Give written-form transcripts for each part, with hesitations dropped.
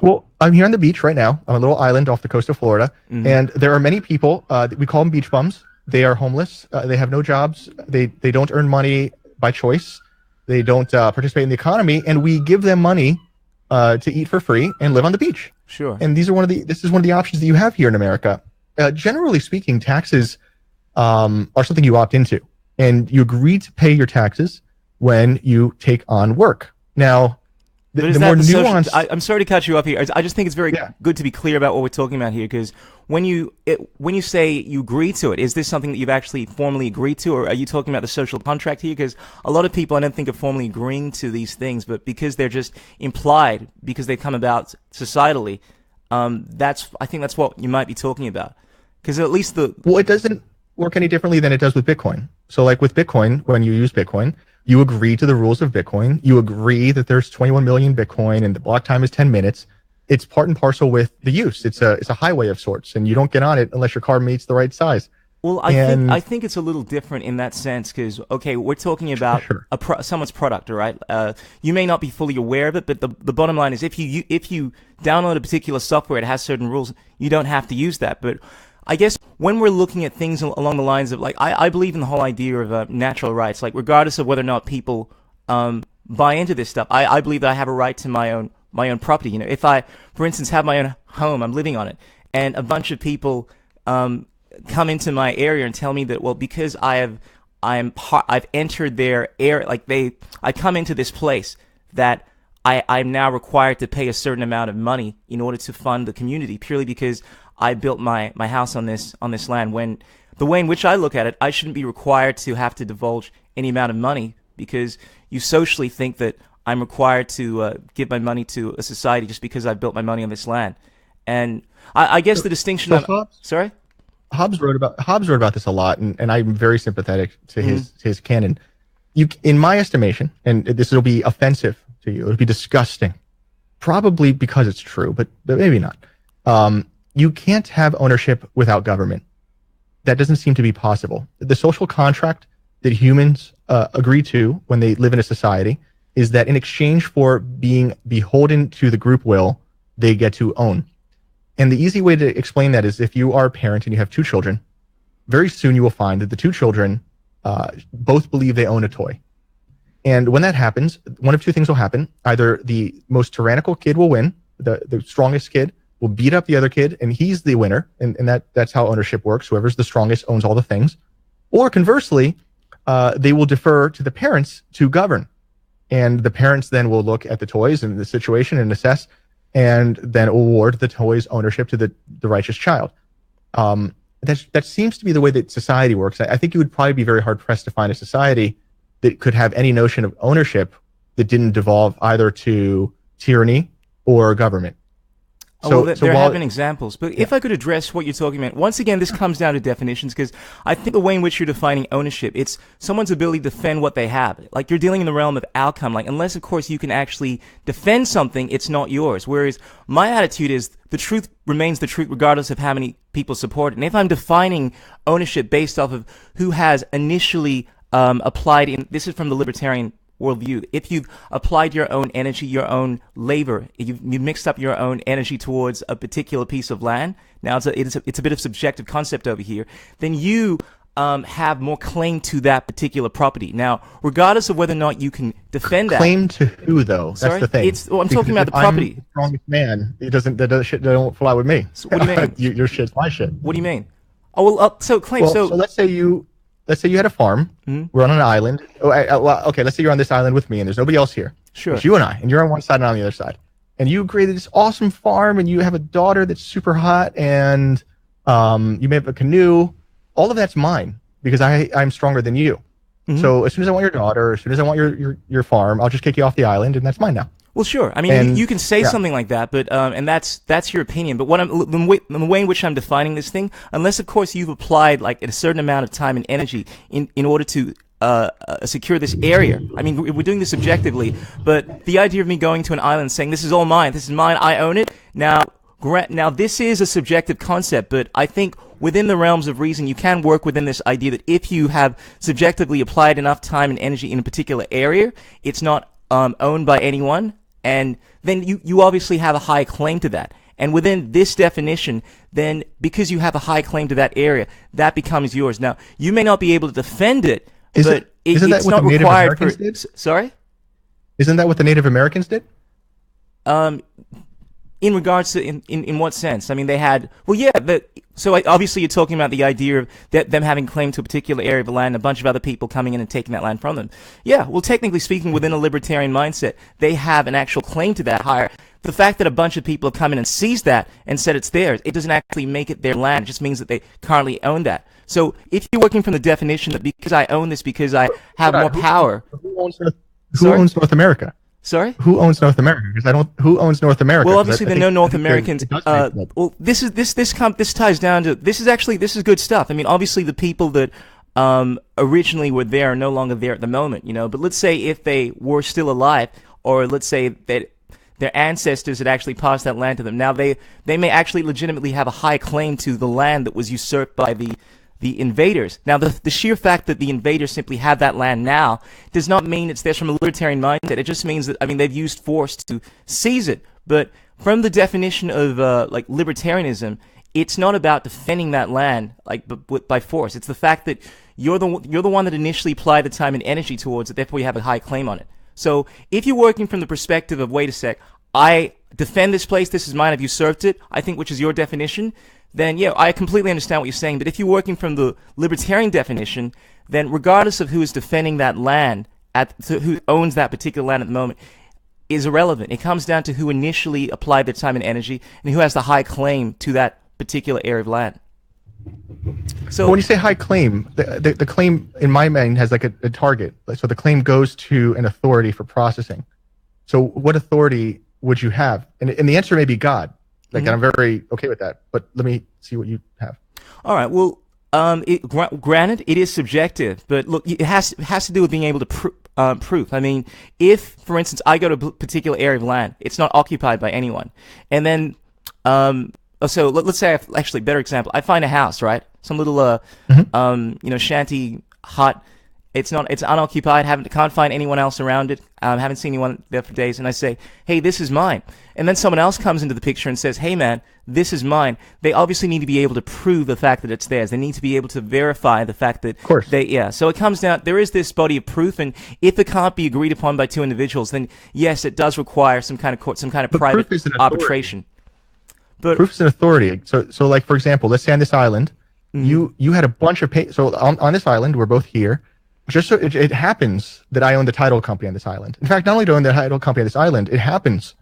Well, I'm here on the beach right now, on a little island off the coast of Florida, and there are many people. We call them beach bums. They are homeless. They have no jobs. They don't earn money by choice. They don't participate in the economy, and we give them money to eat for free and live on the beach. Sure. And this is one of the options that you have here in America. Generally speaking, taxes are something you opt into, and you agree to pay your taxes when you take on work. Now, the more nuanced. I'm sorry to cut you off here. I just think it's very good to be clear about what we're talking about here, because when you say you agree to it, is this something that you've actually formally agreed to, or are you talking about the social contract here? Because a lot of people, I don't think, are formally agreeing to these things, but because they're just implied, because they come about societally, I think that's what you might be talking about. Because at least it doesn't work any differently than it does with Bitcoin. So, like with Bitcoin, when you use Bitcoin, you agree to the rules of Bitcoin. You agree that there's 21 million Bitcoin and the block time is 10 minutes. It's part and parcel with the use. It's a highway of sorts, and you don't get on it unless your car meets the right size. Well, I think it's a little different in that sense, because, okay, we're talking about someone's product, all right? You may not be fully aware of it, but the bottom line is if you download a particular software, it has certain rules, you don't have to use that. But I guess when we're looking at things along the lines of, like, I believe in the whole idea of natural rights, like, regardless of whether or not people buy into this stuff, I believe that I have a right to my own property. You know, if I, for instance, have my own home, I'm living on it, and a bunch of people come into my area and tell me that, well, because I've entered their area, like I come into this place, that I'm now required to pay a certain amount of money in order to fund the community, purely because I built my house on this land. When the way in which I look at it, I shouldn't be required to have to divulge any amount of money, because you socially think that I'm required to give my money to a society just because I built my money on this land. And I guess the distinction. Sorry. Hobbes wrote about this a lot, and I'm very sympathetic to his canon. In my estimation, and this will be offensive to you, it'll be disgusting, probably because it's true, but maybe not. You can't have ownership without government. That doesn't seem to be possible. The social contract that humans agree to when they live in a society is that in exchange for being beholden to the group will, they get to own. And the easy way to explain that is, if you are a parent and you have two children, very soon you will find that the two children both believe they own a toy. And when that happens, one of two things will happen. Either the most tyrannical kid will win, the strongest kid will beat up the other kid, and he's the winner, and that's how ownership works. Whoever's the strongest owns all the things. Or conversely, they will defer to the parents to govern. And the parents then will look at the toys and the situation and assess, and then award the toys ownership to the righteous child. That seems to be the way that society works. I think you would probably be very hard-pressed to find a society that could have any notion of ownership that didn't devolve either to tyranny or government. There have been examples, but if I could address what you're talking about, once again, this comes down to definitions, because I think the way in which you're defining ownership, it's someone's ability to defend what they have. Like, you're dealing in the realm of outcome, like, unless, of course, you can actually defend something, it's not yours. Whereas my attitude is the truth remains the truth regardless of how many people support it. And if I'm defining ownership based off of who has initially applied this is from the libertarian worldview. If you've applied your own energy, your own labor, you've mixed up your own energy towards a particular piece of land, now it's a bit of subjective concept over here, then you have more claim to that particular property. Now, regardless of whether or not you can defend that. Claim to who, though? Sorry? That's the thing. I'm talking about the property. I'm the strongest man. That shit don't fly with me. So what do you mean? Your shit's my shit. What do you mean? Oh, well, so claim. So let's say you had a farm. We're on an island. Okay, let's say you're on this island with me, and there's nobody else here. Sure. It's you and I, and you're on one side and I'm on the other side. And you created this awesome farm, and you have a daughter that's super hot, and you may have a canoe. All of that's mine because I'm stronger than you. So as soon as I want your daughter, as soon as I want your farm, I'll just kick you off the island, and that's mine now. Well, sure. I mean, you can say something like that, but and that's your opinion. But the way in which I'm defining this thing, unless of course you've applied like a certain amount of time and energy in order to secure this area. I mean, we're doing this objectively, but the idea of me going to an island saying this is all mine, this is mine, I own it. Now this is a subjective concept, but I think within the realms of reason, you can work within this idea that if you have subjectively applied enough time and energy in a particular area, it's not owned by anyone, and then you obviously have a high claim to that. And within this definition, then because you have a high claim to that area, that becomes yours. Now, you may not be able to defend it, but isn't that it's what not the Native required Americans for. did? Sorry? Isn't that what the Native Americans did? In regards to in what sense? I mean, they had obviously you're talking about the idea of them having claim to a particular area of the land, a bunch of other people coming in and taking that land from them. Yeah, well, technically speaking, within a libertarian mindset, they have an actual claim to that higher. The fact that a bunch of people have come in and seized that and said it's theirs, it doesn't actually make it their land. It just means that they currently own that. So if you're working from the definition that because I own this, because I have more power. Who owns North America? Sorry? Who owns North America? Because who owns North America? Well, obviously there are no North Americans. Well, this ties down to this is good stuff. I mean, obviously the people that originally were there are no longer there at the moment, you know. But let's say if they were still alive, or let's say that their ancestors had actually passed that land to them. Now they may actually legitimately have a high claim to the land that was usurped by the invaders. Now, the sheer fact that the invaders simply have that land now does not mean it's theirs from a libertarian mindset. It just means that, I mean, they've used force to seize it. But from the definition of like libertarianism, it's not about defending that land like by force. It's the fact that you're the one that initially applied the time and energy towards it. Therefore, you have a high claim on it. So if you're working from the perspective of, wait a sec, I defend this place, this is mine, I've usurped it, I think, which is your definition, then yeah, I completely understand what you're saying. But if you're working from the libertarian definition, then regardless of who is defending that land, who owns that particular land at the moment, is irrelevant. It comes down to who initially applied their time and energy and who has the high claim to that particular area of land. So when you say high claim, the claim in my mind has like a target. So the claim goes to an authority for processing. So what authority would you have? And the answer may be God. Like, and I'm very okay with that. But let me see what you have. All right. Well, granted, it is subjective, but look, it has to do with being able to prove. I mean, if, for instance, I go to a particular area of land, it's not occupied by anyone, and then so let's say, actually, better example, I find a house, right? Some little shanty hut. It's unoccupied. Can't find anyone else around it. Haven't seen anyone there for days. And I say, hey, this is mine. And then someone else comes into the picture and says, hey, man, this is mine. They obviously need to be able to prove the fact that it's theirs. They need to be able to verify the fact that. Of course. So it comes down. There is this body of proof, and if it can't be agreed upon by two individuals, then yes, it does require some kind of private arbitration. But proof is an authority. So like, for example, let's say on this island, you had a bunch of so on this island, we're both here. Just so it happens that I own the title company on this island. In fact, not only do I own the title company on this island, it happens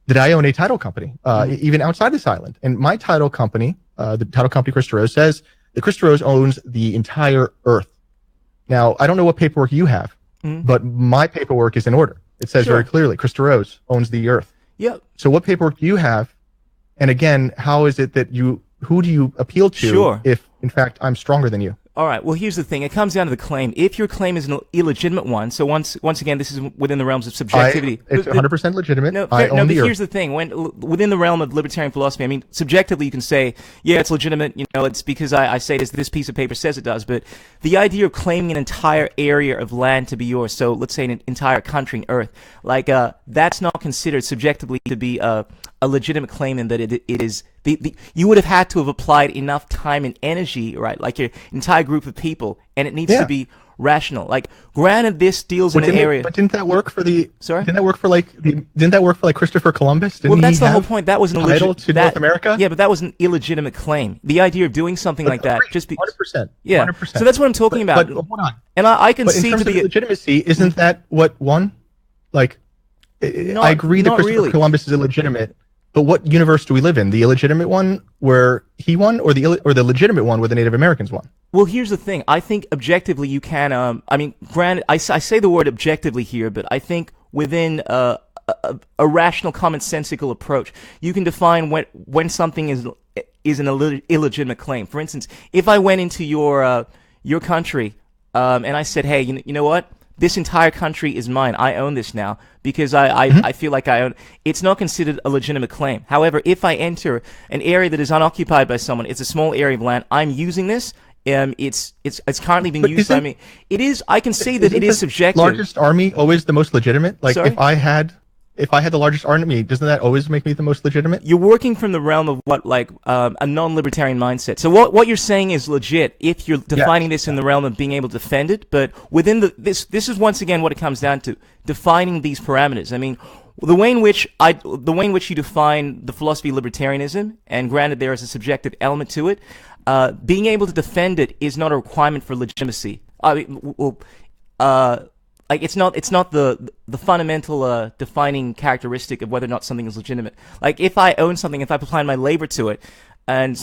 that I own a title company, even outside this island. And my title company, the title company Chris DeRose, says that Chris DeRose owns the entire Earth. Now, I don't know what paperwork you have, but my paperwork is in order. It says very clearly, Chris DeRose owns the Earth. Yep. So what paperwork do you have? And again, how is it that who do you appeal to if, in fact, I'm stronger than you? All right. Well, here's the thing. It comes down to the claim. If your claim is an illegitimate one, so once again, this is within the realms of subjectivity. It's 100% legitimate. But here's the thing. Within the realm of libertarian philosophy, I mean, subjectively, you can say, yeah, it's legitimate. You know, it's because I say this piece of paper says it does. But the idea of claiming an entire area of land to be yours, so let's say an entire country, Earth, like that's not considered subjectively to be a legitimate claim, in that it is you would have had to have applied enough time and energy, right? Like your entire group of people, and it needs to be rational. Like, granted, this deals in an area. But didn't that work for the? Sorry. Didn't that work for like Christopher Columbus? Didn't that's the whole point. That was an title to North America. Yeah, but that was an illegitimate claim. The idea of doing something like that, just 100%. Yeah. 100%. So that's what I'm talking about. But hold on. And I can see in terms to be of legitimacy, isn't that what won? Like, I agree that Christopher Columbus is illegitimate. But what universe do we live in? The illegitimate one where he won, or the legitimate one where the Native Americans won? Well, here's the thing. I think objectively you can. I mean, granted, I say the word objectively here, but I think within a rational, commonsensical approach, you can define when something is an illegitimate claim. For instance, if I went into your country and I said, hey, you know what? This entire country is mine. I own this now because I feel like I own. It's not considered a legitimate claim. However, if I enter an area that is unoccupied by someone, it's a small area of land. I'm using this. It's currently being used by me. It is. I can say that it is subjective. Largest army always the most legitimate. Like, Sorry? if I had the largest army, doesn't that always make me the most legitimate? You're working from the realm of what, like, a non-libertarian mindset. So what you're saying is legit if you're defining this in the realm of being able to defend it, but within this is once again what it comes down to, defining these parameters. I mean, the way in which you define the philosophy of libertarianism, and granted there is a subjective element to it, being able to defend it is not a requirement for legitimacy. I mean, like it's not the fundamental defining characteristic of whether or not something is legitimate. Like if I own something, if I apply my labor to it, and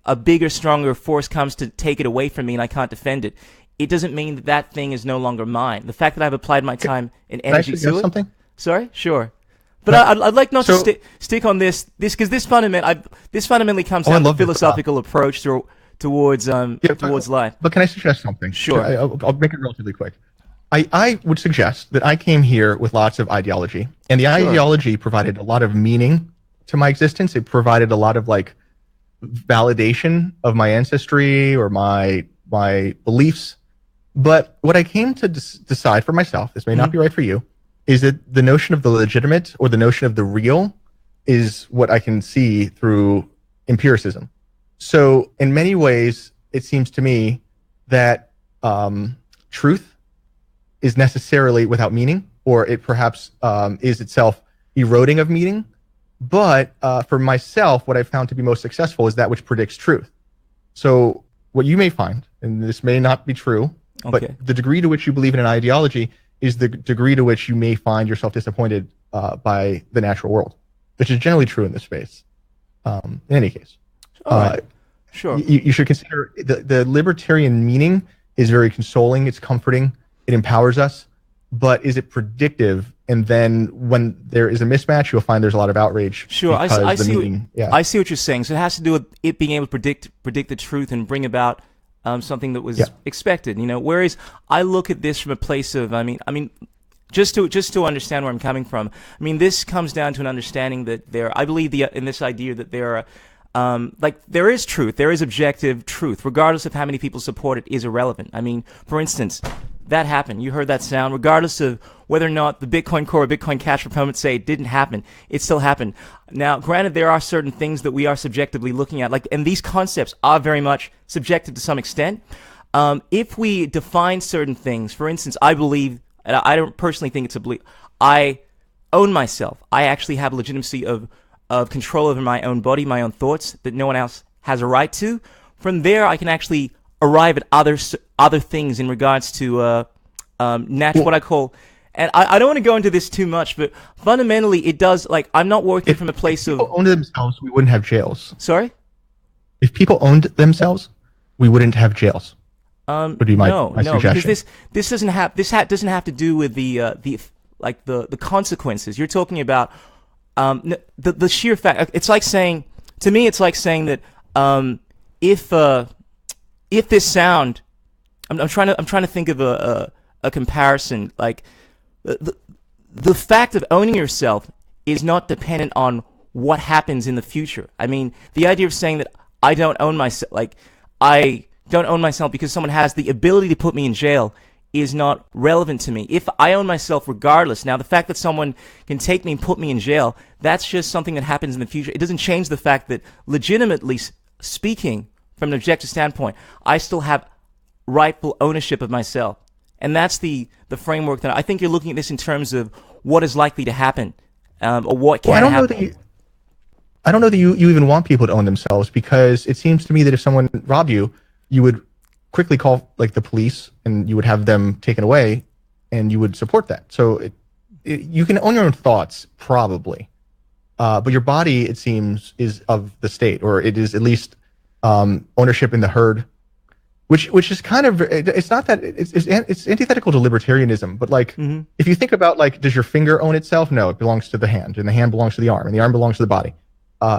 a bigger, stronger force comes to take it away from me, and I can't defend it, it doesn't mean that that thing is no longer mine. The fact that I've applied my time and energy to it. Something? Sorry, sure. But I'd like not to stick on this because this fundamentally comes down to a philosophical approach towards life. But can I suggest something? Sure. I'll make it relatively quick. I would suggest that I came here with lots of ideology, and the ideology provided a lot of meaning to my existence. It provided a lot of like validation of my ancestry or my beliefs. But what I came to decide for myself, this may not be right for you, is that the notion of the legitimate or the notion of the real is what I can see through empiricism. So in many ways, it seems to me that truth is necessarily without meaning, or it perhaps is itself eroding of meaning. But for myself, what I've found to be most successful is that which predicts truth. So what you may find, and this may not be true, but the degree to which you believe in an ideology is the degree to which you may find yourself disappointed by the natural world, which is generally true in this space. In any case, sure. You should consider the libertarian meaning is very consoling. It's comforting. It empowers us. But is it predictive? And then when there is a mismatch, you'll find there's a lot of outrage. Sure, I see what you're saying. So it has to do with it being able to predict the truth and bring about something that was expected. You know, whereas I look at this from a place of, I mean, just to understand where I'm coming from. I mean, this comes down to an understanding that I believe in this idea that there are, there is truth, there is objective truth, regardless of how many people support it, is irrelevant. I mean, for instance, that happened. You heard that sound, regardless of whether or not the Bitcoin Core or Bitcoin Cash proponents say it didn't happen. It still happened. Now, granted, there are certain things that we are subjectively looking at, and these concepts are very much subjective to some extent. If we define certain things, for instance, I believe, and I don't personally think it's a belief, I own myself. I actually have legitimacy of control over my own body, my own thoughts, that no one else has a right to. From there, I can actually arrive at other things in regards to what I call, and I don't want to go into this too much, but fundamentally it does, like, I'm not working from a place of... If people owned themselves, we wouldn't have jails. Sorry? If people owned themselves, we wouldn't have jails. Would be my suggestion. Because this doesn't have to do with the consequences. You're talking about the sheer fact. It's like saying, to me, it's like saying that if this sound, I'm trying to think of a comparison. Like the fact of owning yourself is not dependent on what happens in the future. I mean, the idea of saying that I don't own myself, like I don't own myself because someone has the ability to put me in jail, is not relevant to me. If I own myself regardless, now the fact that someone can take me and put me in jail, that's just something that happens in the future. It doesn't change the fact that, legitimately speaking, from an objective standpoint, I still have rightful ownership of myself. And that's the framework that I think you're looking at this in terms of what is likely to happen, or what can happen. I don't know that you even want people to own themselves, because it seems to me that if someone robbed you, you would quickly call like the police and you would have them taken away, and you would support that. So you can own your own thoughts probably, but your body, it seems, is of the state, or it is at least ownership in the herd, which is kind of, it's not that it's antithetical to libertarianism, but like if you think about, like, does your finger own itself? No, it belongs to the hand, and the hand belongs to the arm, and the arm belongs to the body.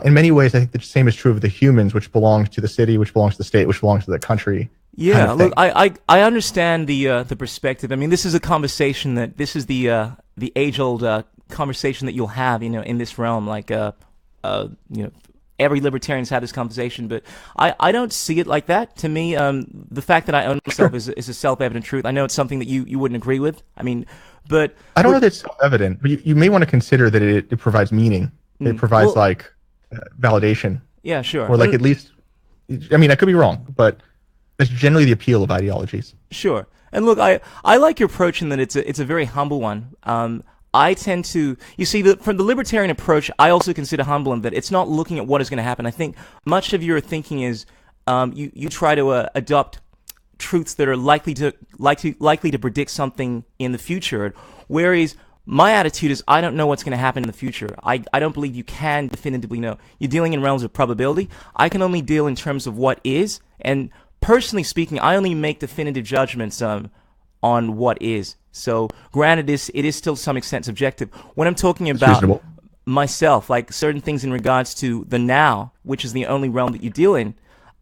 In many ways, I think the same is true of the humans, which belongs to the city, which belongs to the state, which belongs to the country. Yeah, kind of look, I understand the perspective. I mean, this is a conversation this is the age-old conversation that you'll have, in this realm, like, every libertarian's had this conversation, but I don't see it like that. To me, the fact that I own myself is a self-evident truth. I know it's something that you wouldn't agree with. I mean, but I don't know that it's self-evident, but you may want to consider that it provides meaning. It provides validation. Yeah, sure. Or at least, I mean, I could be wrong, but that's generally the appeal of ideologies. Sure. And look, I like your approach in that it's a very humble one. I tend to, you see, from the libertarian approach, I also consider humble in that it's not looking at what is going to happen. I think much of your thinking is you try to adopt truths that are likely to predict something in the future, whereas my attitude is I don't know what's going to happen in the future. I don't believe you can definitively know. You're dealing in realms of probability. I can only deal in terms of what is, and personally speaking, I only make definitive judgments on what is. So granted, it is still to some extent subjective. When I'm talking about myself, like certain things in regards to the now, which is the only realm that you deal in,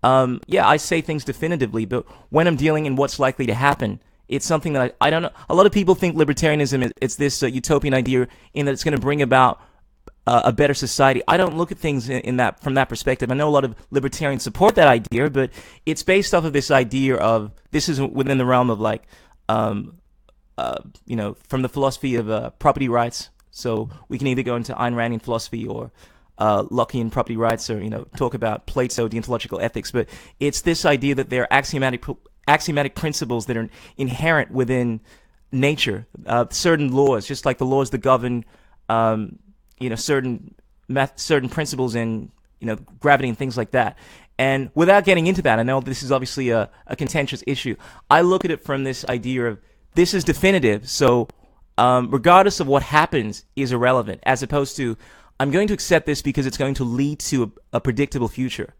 yeah, I say things definitively, but when I'm dealing in what's likely to happen, it's something that I don't know. A lot of people think libertarianism it's this utopian idea in that it's going to bring about a better society. I don't look at things from that perspective. I know a lot of libertarians support that idea, but it's based off of this idea of this is within the realm of from the philosophy of property rights. So we can either go into Ayn Randian philosophy or Lockean property rights, or talk about Plato, deontological ethics. But it's this idea that there are axiomatic principles that are inherent within nature, certain laws, just like the laws that govern certain principles in gravity and things like that. And without getting into that, I know this is obviously a contentious issue. I look at it from this idea of this is definitive, so regardless of what happens is irrelevant, as opposed to I'm going to accept this because it's going to lead to a predictable future.